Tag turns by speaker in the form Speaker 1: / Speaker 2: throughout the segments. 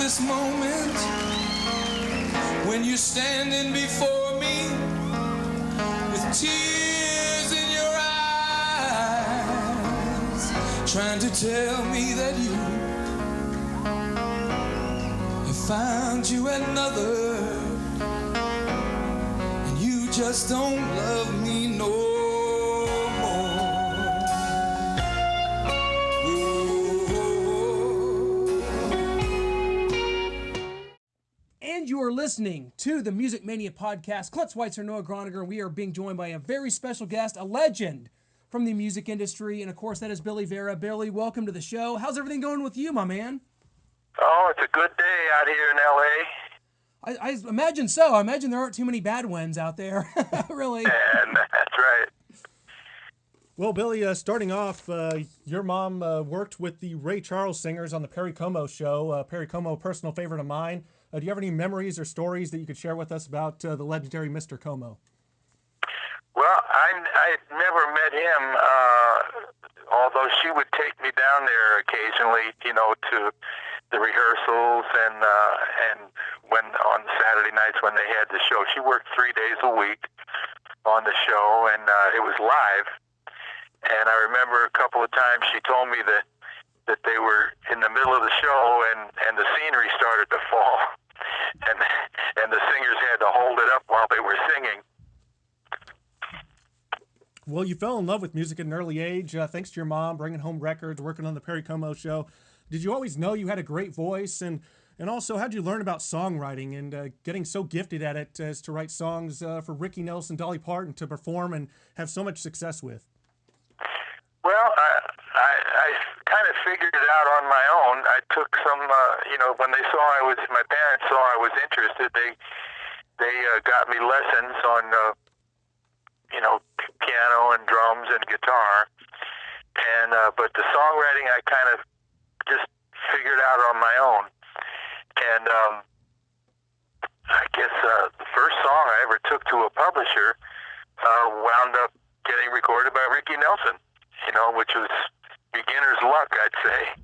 Speaker 1: this moment when you're standing before me with tears in your eyes, trying to tell me that you have found you another, and you just don't love me no more.
Speaker 2: And you are listening to the Music Mania podcast. Klutz Weitzer, Noah Groniger, and we are being joined by a very special guest, a legend from the music industry, and of course that is Billy Vera. Billy, welcome to the show. How's everything going with you, my man?
Speaker 3: Oh, it's a good day out here in L.A.
Speaker 2: I imagine so. I imagine there aren't too many bad winds out there, really.
Speaker 3: And that's right.
Speaker 4: Well, Billy, starting off, your mom worked with the Ray Charles singers on the Perry Como show. Perry Como, a personal favorite of mine. Do you have any memories or stories that you could share with us about the legendary Mr. Como?
Speaker 3: Well, I never met him, although she would take me down there occasionally, to the rehearsals and when on Saturday nights when they had the show. She worked 3 days a week on the show, and it was live. And I remember a couple of times she told me that they were in the middle of the show and the scenery started to fall, and the singers had to hold it up while they were singing.
Speaker 4: Well, you fell in love with music at an early age, thanks to your mom bringing home records, working on the Perry Como show. Did you always know you had a great voice? And also, how'd you learn about songwriting and getting so gifted at it as to write songs for Ricky Nelson, Dolly Parton to perform and have so much success with?
Speaker 3: Well, I kind of figured it out on my own. I took some, when they saw my parents saw I was interested, they got me lessons on, piano and drums and guitar. And, but the songwriting I kind of just figured out on my own. And, I guess, the first song I ever took to a publisher, wound up getting recorded by Ricky Nelson. Which was beginner's luck, I'd say.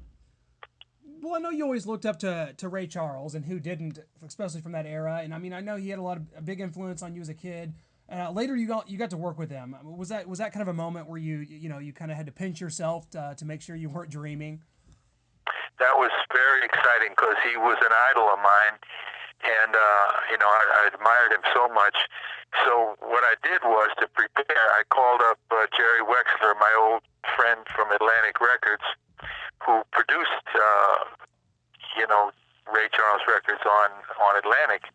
Speaker 2: Well, I know you always looked up to Ray Charles, and who didn't, especially from that era. And I mean, I know he had a big influence on you as a kid. Later, you got to work with him. Was that kind of a moment where you kind of had to pinch yourself to make sure you weren't dreaming?
Speaker 3: That was very exciting because he was an idol of mine, and I admired him so much. So what I did was to prepare. I called up Jerry Wexler, my old friend from Atlantic Records, who produced Ray Charles records on Atlantic.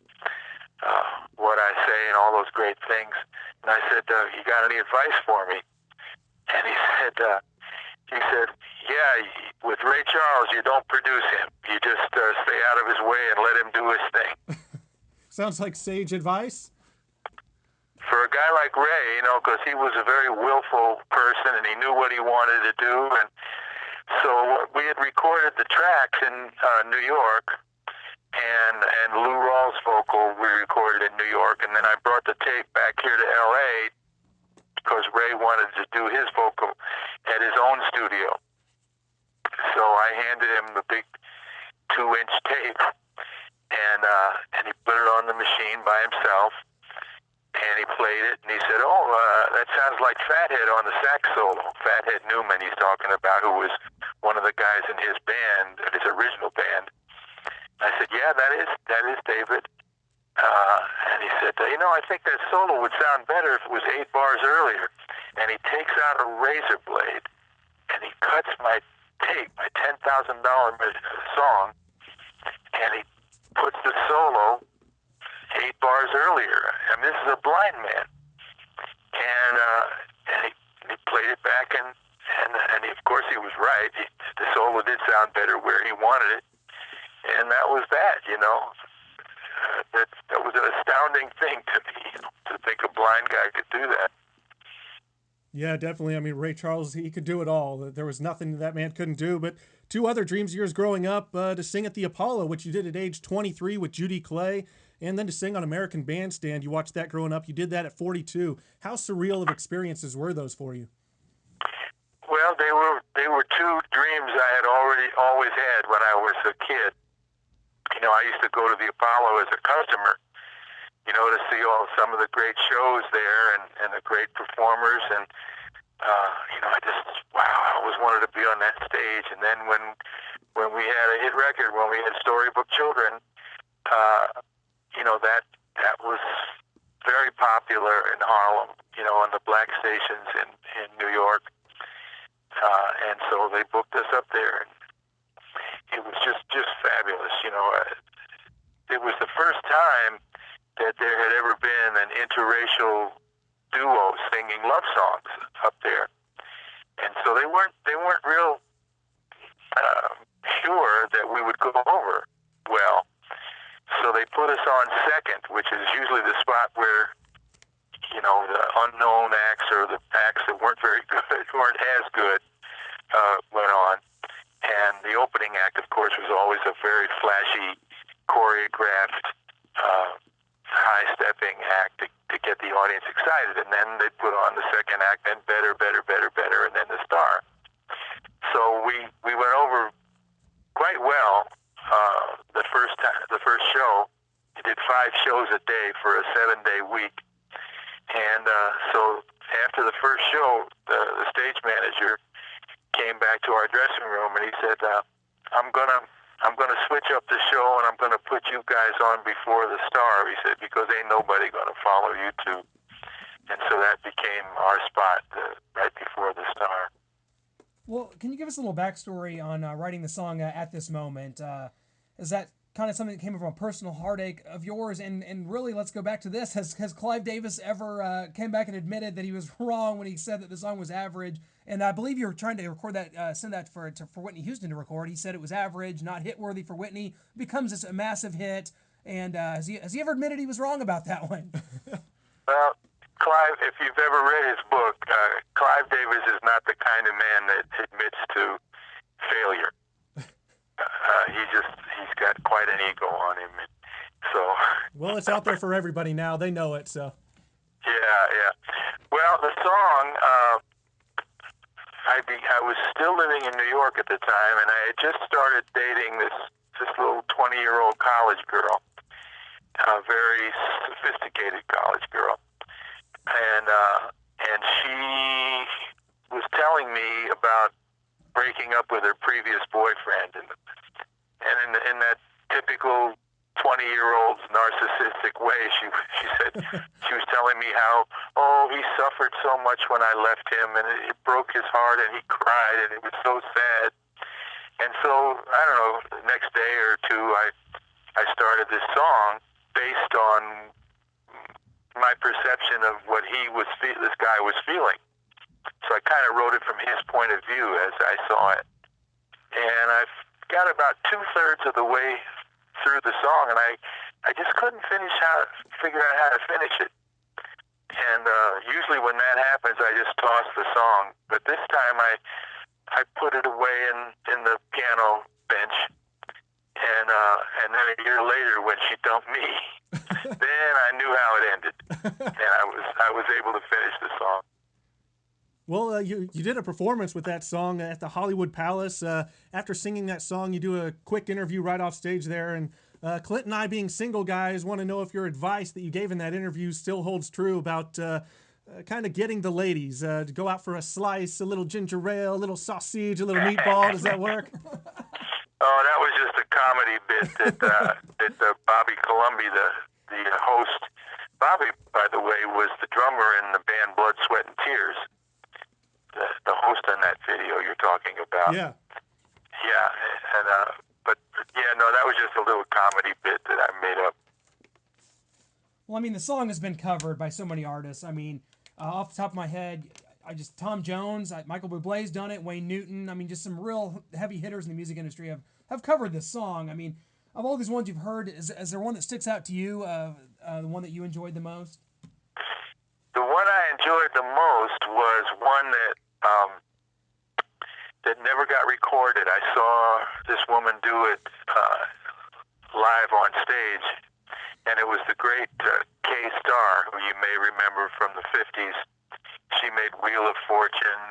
Speaker 3: What I Say and all those great things. And I said, "You got any advice for me?" And he said, "Yeah, with Ray Charles, you don't produce him. You just stay out of his way and let him do his thing."
Speaker 4: Sounds like sage advice.
Speaker 3: For a guy like Ray, because he was a very willful person and he knew what he wanted to do. And so we had recorded the tracks in New York, and Lou Rawls' vocal we recorded in New York, and then I brought the tape back here to L.A. because Ray wanted to do his vocal at his own studio. So I handed him the big 2-inch tape, and he put it on the machine by himself. And he played it, and he said, that sounds like Fathead on the sax solo. Fathead Newman he's talking about, who was one of the guys in his band, his original band. I said, "Yeah, that is David." And he said, "I think that solo would sound better if it was 8 bars earlier." And he takes out a razor blade, and he cuts my tape, my $10,000 song, and he puts the solo 8 bars earlier. I mean, this is a blind man. And he played it back, and of course he was right. The solo did sound better where he wanted it. And that was that, that was an astounding thing to me, to think a blind guy could do that.
Speaker 4: Yeah, definitely. I mean, Ray Charles, he could do it all. There was nothing that man couldn't do. But 2 other dreams of yours growing up, to sing at the Apollo, which you did at age 23 with Judy Clay, and then to sing on American Bandstand. You watched that growing up. You did that at 42. How surreal of experiences were those for you?
Speaker 3: Well, they were 2 dreams I had always had when I was a kid. I used to go to the Apollo as a customer, to see some of the great shows there and the great performers. And, I just, wow, I always wanted to be on that stage. And then when we had a hit record, when we had Storybook Children, that was very popular in Harlem, on the black stations in New York. And so they booked us up there. And it was just fabulous. It was the first time that there had ever been an interracial duo singing love songs up there, and so they weren't real sure that we would go over well. So they put us on second, which is usually the spot where the unknown acts or the acts that weren't very good, weren't as good, went on. And the opening act, of course, was always a very flashy, choreographed, high-stepping act to get the audience excited. And then they'd put on the second act, then better, and then the star. So we went over quite well the first show. We did 5 shows a day for a 7-day week. And so after the first show, the stage manager came back to our dressing room and he said, I'm gonna switch up the show and I'm gonna put you guys on before the star. He said, because ain't nobody gonna follow you two. And so that became our spot right before the star.
Speaker 2: Well, can you give us a little backstory on writing the song At This Moment? Is that kind of something that came from a personal heartache of yours? And really, let's go back to this. Has Clive Davis ever came back and admitted that he was wrong when he said that the song was average? And I believe you were trying to record that, send that for Whitney Houston to record. He said it was average, not hit-worthy for Whitney. Becomes a massive hit. And has he ever admitted he was wrong about that one?
Speaker 3: Well, Clive, if you've ever read his book, Clive Davis is not the kind of man that admits to failure. He's got quite an ego on him. And so.
Speaker 4: Well, it's out there for everybody now. They know it, so.
Speaker 3: Yeah. Well, the song, I was still living in New York at the time, and I had just started dating this little 20-year-old college girl, a very sophisticated college girl. And she was telling me about breaking up with her previous boyfriend, and in that typical 20-year-old's narcissistic way, she said, she was telling me how, he suffered so much when I left him, and it broke his heart, and he cried, and it was so sad. And so, I don't know, the next day or two, I started this song based on my perception of what this guy was feeling. So I kind of wrote it from his point of view as I saw it. And I've got about 2/3 of the way through the song, and I just couldn't figure out how to finish it. And usually when that happens, I just toss the song. But this time I put it away in the piano bench. And then a year later, when she dumped me, then I knew how it ended, and I was able to finish the song.
Speaker 4: Well, you did a performance with that song at the Hollywood Palace. After singing that song, you do a quick interview right off stage there. And Clint and I, being single guys, want to know if your advice that you gave in that interview still holds true about kind of getting the ladies to go out for a slice, a little ginger ale, a little sausage, a little meatball. Does that work?
Speaker 3: Oh, that was just a comedy bit that Bobby Colomby, the host. Bobby, by the way, was the drummer in the band Blood, Sweat, and Tears. The host on that video you're talking about.
Speaker 4: Yeah.
Speaker 3: Yeah, and that was just a little comedy bit that I made up.
Speaker 2: Well, I mean, the song has been covered by so many artists. I mean, off the top of my head, Tom Jones, Michael Bublé's done it, Wayne Newton. I mean, just some real heavy hitters in the music industry have covered this song. I mean, of all these ones you've heard, is there one that sticks out to you, the one that you enjoyed the most?
Speaker 3: The one I enjoyed the most was one that never got recorded. I saw this woman do it live on stage, and it was the great Kay Starr, who you may remember from the 50s. She made Wheel of Fortune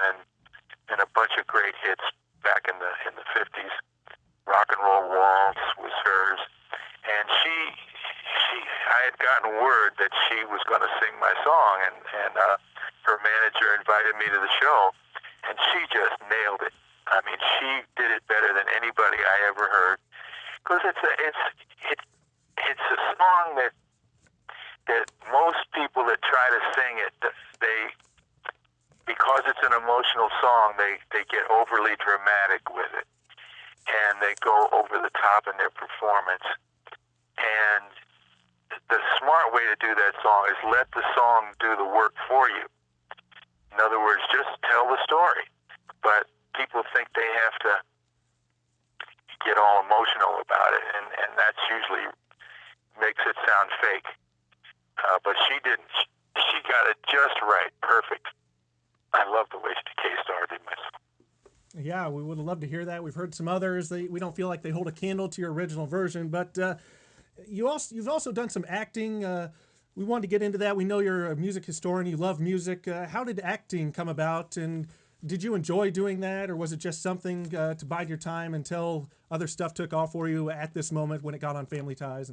Speaker 3: and a bunch of great hits back in the 50s. Rock and Roll Waltz was hers. gotten word that she was going to sing my song, and her manager invited me to the show, and she just nailed it. I mean, she did it better than anybody I ever heard, because it's a song that most people that try to sing it, because it's an emotional song, they get overly dramatic with it, and they go over the top in their performance. And the smart way to do that song is let the song do the work for you. In other words, just tell the story. But people think they have to get all emotional about it, and that's usually makes it sound fake. But she didn't. She got it just right, perfect. I love the way K-Star did my song.
Speaker 4: Yeah, we would have loved to hear that. We've heard some others. We don't feel like they hold a candle to your original version, but you've also done some acting. We wanted to get into that. We know you're a music historian. You love music. How did acting come about, and did you enjoy doing that, or was it just something to bide your time until other stuff took off for you at this moment when it got on Family Ties?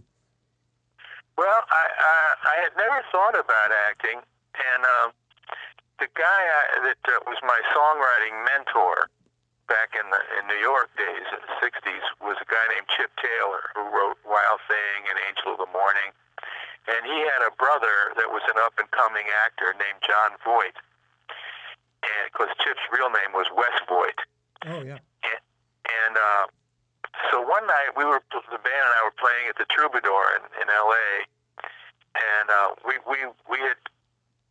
Speaker 3: Well, I had never thought about acting, and the guy that was my songwriting mentor back in New York days, in the 60s, was a guy named Chip Taylor, who wrote Wild Thing and Angel of the Morning. And he had a brother that was an up-and-coming actor named John Voight. And because Chip's real name was Wes Voight.
Speaker 4: Oh, yeah.
Speaker 3: And so one night, the band and I were playing at the Troubadour in L.A., and we had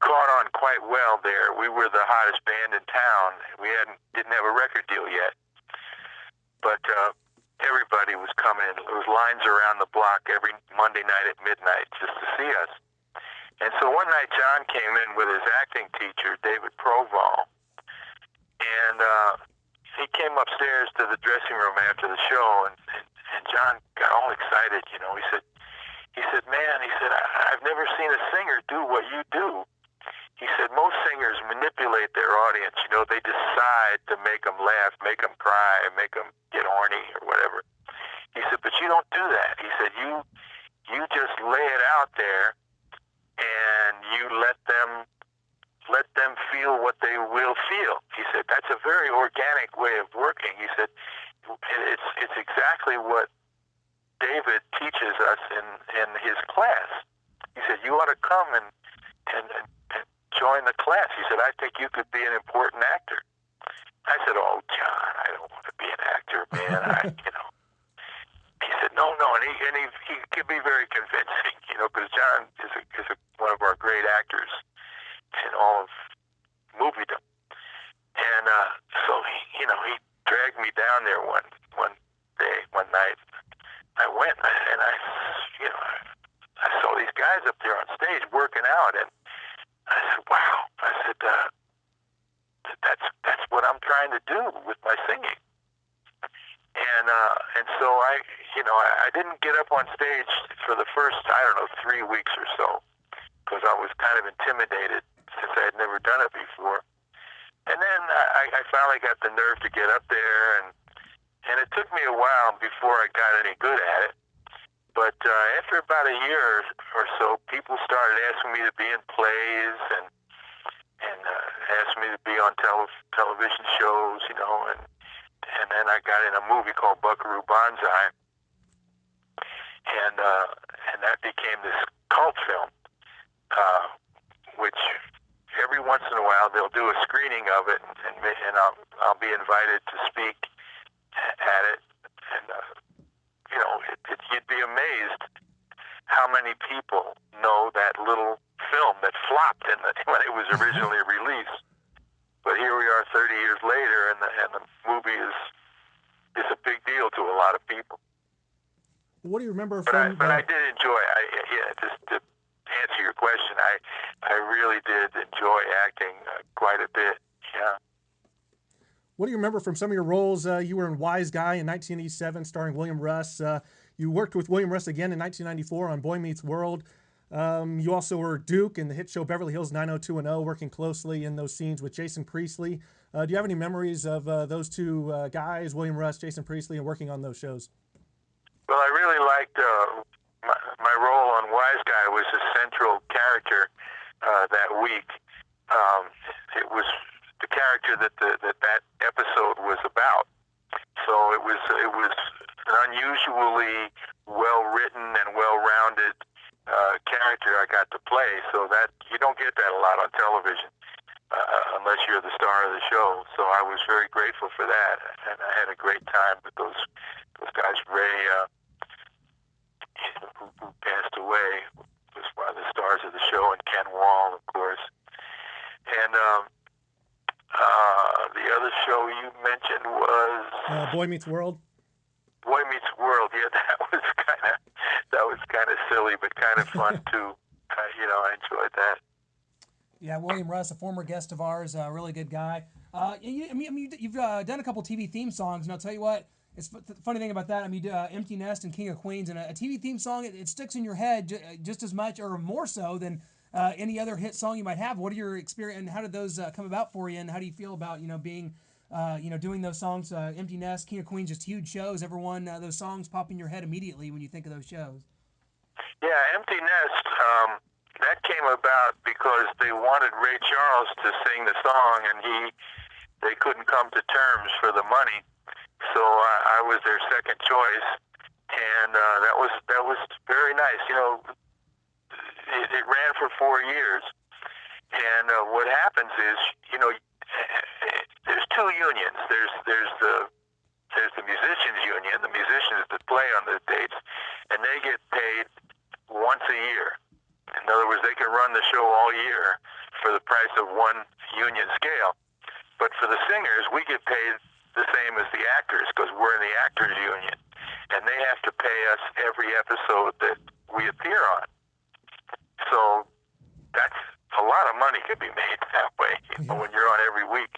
Speaker 3: caught on quite well there. We were the hottest band in town. We didn't have a record deal yet, but everybody was coming in. There was lines around the block every Monday night at midnight just to see us. And so one night John came in with his acting teacher, David Proval, and he came upstairs to the dressing room after the show, and John got all excited. You know, he said, "Man," he said, "I've never seen a singer do what you do." He said, "Most singers manipulate their audience. You know, they decide to make them laugh, make them cry, make them get horny or whatever." He said, "But you don't do that." He said, you just lay it out there, and you let them feel what they will feel." He said, "That's a very organic way of working." He said, it's exactly what David teaches us in his class. He said, "You ought to come and join the class." He said, "I think you could be an important actor." I said, "Oh, John, I don't want to be an actor, man." He said, "No," and he could be very convincing, because John is one of our great actors in all of moviedom. And so he dragged me down there one night. I went and I saw these guys up there on stage working out, and I said, "Wow!" I said, "That's what I'm trying to do with my singing." And so I didn't get up on stage for the first 3 weeks or so, because I was kind of intimidated since I had never done it before. And then I finally got the nerve to get up there, and it took me a while before I got any good at it. But after about a year or so, people started asking me to be in plays and asked me to be on television shows, and then I got in a movie called Buckaroo Banzai, and that became this cult film, which every once in a while they'll do a screening of it, and I'll be invited to speak at it, and you'd be amazed how many people know that little film that flopped when it was originally released. But here we are 30 years later, and the movie is a big deal to a lot of people.
Speaker 4: What do you remember
Speaker 3: But I did enjoy it. Just to answer your question, I really did enjoy acting quite a bit. Yeah.
Speaker 4: What do you remember from some of your roles? You were in Wise Guy in 1987, starring William Russ. You worked with William Russ again in 1994 on Boy Meets World. You also were Duke in the hit show Beverly Hills 90210, working closely in those scenes with Jason Priestley. Do you have any memories of those two guys, William Russ, Jason Priestley, and working on those shows?
Speaker 3: Well, I really liked my role on wise guy was a central character that week. It was the character that episode was about. So it was an unusually well-written and well-rounded character I got to play. So that you don't get that a lot on television unless you're the star of the show. So I was very grateful for that, and I had a great time with those guys. Ray, who passed away, was one of the stars of the show, and Ken Wall, of course. And the other show you mentioned was
Speaker 4: Boy Meets World.
Speaker 3: Boy Meets World. Yeah, that was kind of silly, but kind of fun too. I enjoyed that.
Speaker 2: Yeah, William Russ, a former guest of ours, a really good guy. You've done a couple TV theme songs, and I'll tell you what. It's the funny thing about that. I mean, Empty Nest and King of Queens, and a TV theme song, it sticks in your head just as much or more so than any other hit song you might have. What are your experience, and how did those come about for you, and how do you feel about being doing those songs? Empty Nest, King of Queens, just huge shows. Everyone, those songs pop in your head immediately when you think of those shows.
Speaker 3: Yeah, Empty Nest. That came about because they wanted Ray Charles to sing the song, and they couldn't come to terms for the money. So I was their second choice, and that was very nice. It ran for 4 years, and what happens is, there's two unions. There's the musicians union, the musicians that play on the dates, and they get paid once a year. In other words, they can run the show all year for the price of one union scale. But for the singers, we get paid the same as the actors because we're in the actors union, and they have to pay us every episode that we appear on. So that's a lot of money could be made that way when you're on every week,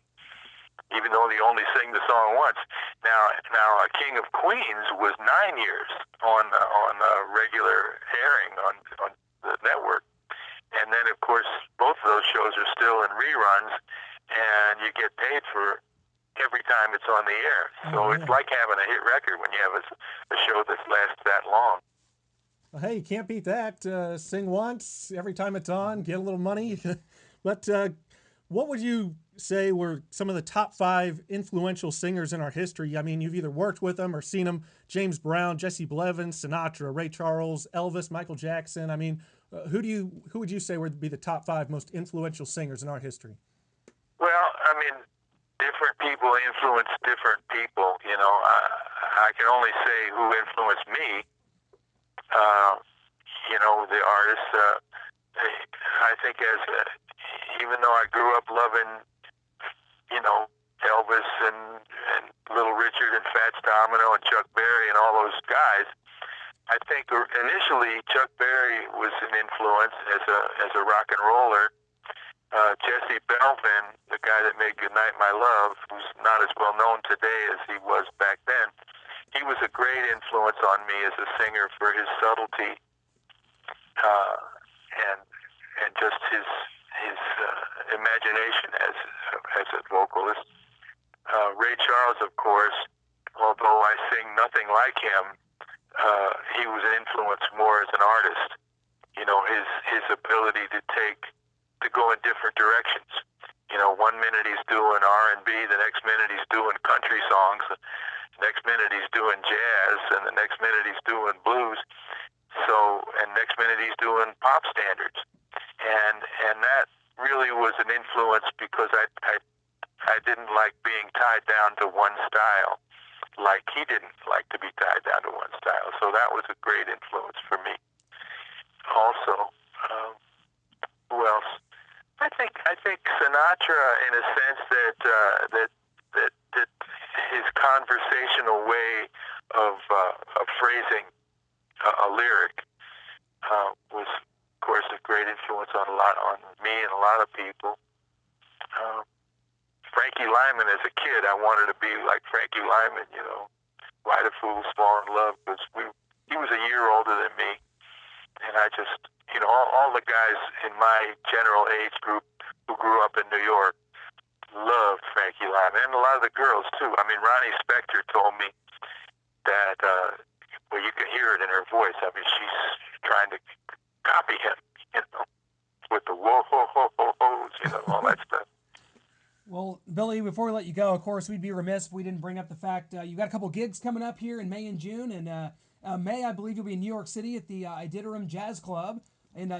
Speaker 3: even though they only sing the song once. Now, King of Queens was 9 years on regular airing on the network, and then of course both of those shows are still in reruns, and you get paid for every time it's on the air. So it's like having a hit record when you have a show that lasts that long.
Speaker 4: Well, hey, you can't beat that. Sing once, every time it's on, get a little money. But what would you say were some of the top 5 influential singers in our history? I mean, you've either worked with them or seen them. James Brown, Jesse Blevins, Sinatra, Ray Charles, Elvis, Michael Jackson. I mean, who would you say would be the top 5 most influential singers in our history?
Speaker 3: Well, I mean, different people influence different people. I can only say who influenced me. The artists. I think even though I grew up loving, Elvis and Little Richard and Fats Domino and Chuck Berry and all those guys, I think initially Chuck Berry was an influence as a rock and roller. Jesse Belvin, the guy that made Goodnight My Love, who's not as well known today as he was back then, he was a great influence on me as a singer for his subtlety and just his imagination as a vocalist. Ray Charles, of course, although I sing nothing like him, he was an influence more as an artist. His ability to go in different directions. 1 minute he's doing R&B, the next minute he's doing country songs, the next minute he's doing jazz, and the next minute he's doing blues. And next minute he's doing pop standards. And that really was an influence because I didn't like being tied down to one style, like he didn't like to be tied down to one style. So that was a great influence for me. Also, who else? I think Sinatra, in a sense, that his conversational way of phrasing a lyric was, of course, a great influence on me and a lot of people. Frankie Lyman, as a kid, I wanted to be like Frankie Lyman. Why do fools fall in love? Because he was a year older than me, and I just, all the guys in my general age group who grew up in New York loved Frankie Lyman, and a lot of the girls too. I mean, Ronnie Spector told me that, you can hear it in her voice. I mean, she's trying to copy him, with the whoa ho ho ho ho's, all that stuff.
Speaker 2: Well, Billy, before we let you go, of course, we'd be remiss if we didn't bring up the fact you got a couple gigs coming up here in May and June. And May, I believe you'll be in New York City at the Iditarod Jazz Club. And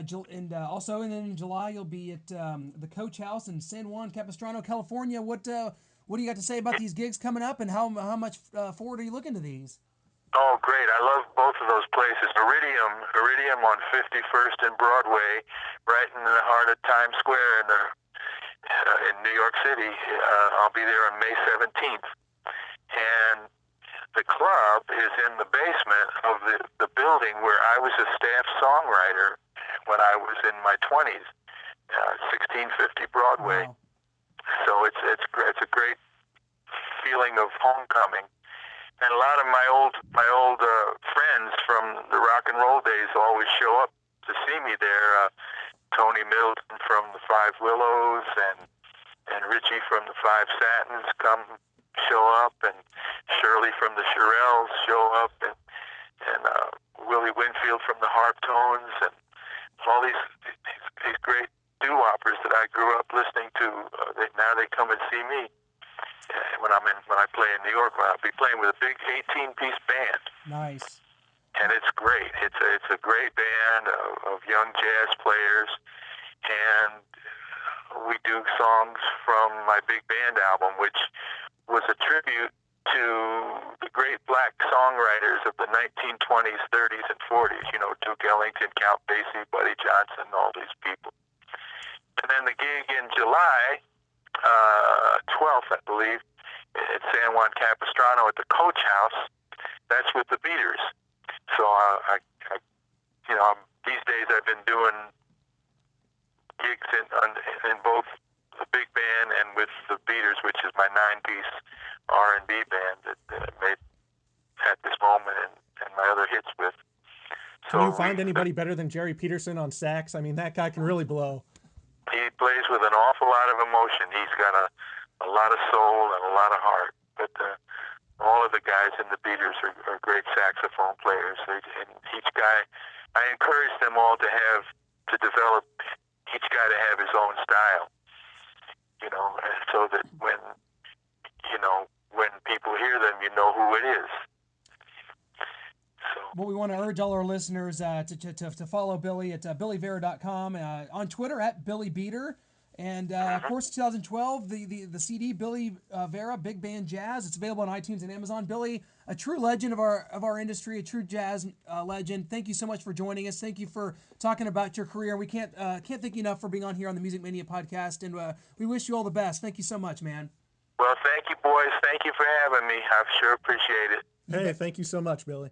Speaker 2: also, and then in July, you'll be at the Coach House in San Juan Capistrano, California. What do you got to say about these gigs coming up, and how much forward are you looking to these?
Speaker 3: Oh, great. I love both of those places. Iridium on 51st and Broadway, right in the heart of Times Square in New York City. I'll be there on May 17th. And the club is in the basement of the building where I was a staff songwriter when I was in my 20s, 1650 Broadway.
Speaker 2: Wow.
Speaker 3: So it's a great feeling of homecoming. And a lot of my old friends from the rock and roll days always show up to see me there. Tony Middleton from the Five Willows and Richie from the Five Satins come show up, and Shirley from the Shirelles show up, and Willie Winfield from the Harptones, and all these great doo-woppers that I grew up listening to. Now they come and see me when I play in New York. I'll be playing with a big 18-piece band.
Speaker 2: Nice.
Speaker 3: And it's great. It's a great band of young jazz players, and we do songs from my big band album, which was a tribute to the great black songwriters of the 1920s, 30s, and 40s. Duke Ellington, Count Basie, Buddy Johnson, all these people. And then the gig in July 12th, I believe, at San Juan Capistrano at the Coach House. That's with the Beaters. So these days I've been doing gigs in both the big band and with the Beaters, which is my 9-piece R&B band that I made at this moment and my other hits with. So
Speaker 4: can you find anybody better than Jerry Peterson on sax? I mean, that guy can really blow.
Speaker 3: He plays with an awful lot of emotion. He's got a lot of soul and a lot of heart. But all of the guys in the Beaters are great saxophone players. And each guy, I encourage them all to develop, each guy to have his own style, so that when people hear them, you know who it is. So.
Speaker 2: Well, we want to urge all our listeners to follow Billy at billyvera.com, on Twitter at billybeater, and of course 2012 the CD Billy Vera Big Band Jazz. It's available on iTunes and Amazon. Billy, a true legend of our industry, a true jazz legend. Thank you so much for joining us. Thank you for talking about your career. We can't thank you enough for being on here on the Music Mania podcast, and we wish you all the best. Thank you so much, man.
Speaker 3: Well, thank you, boys. Thank you for having me. I sure appreciate it.
Speaker 4: Hey, thank you so much, Billy.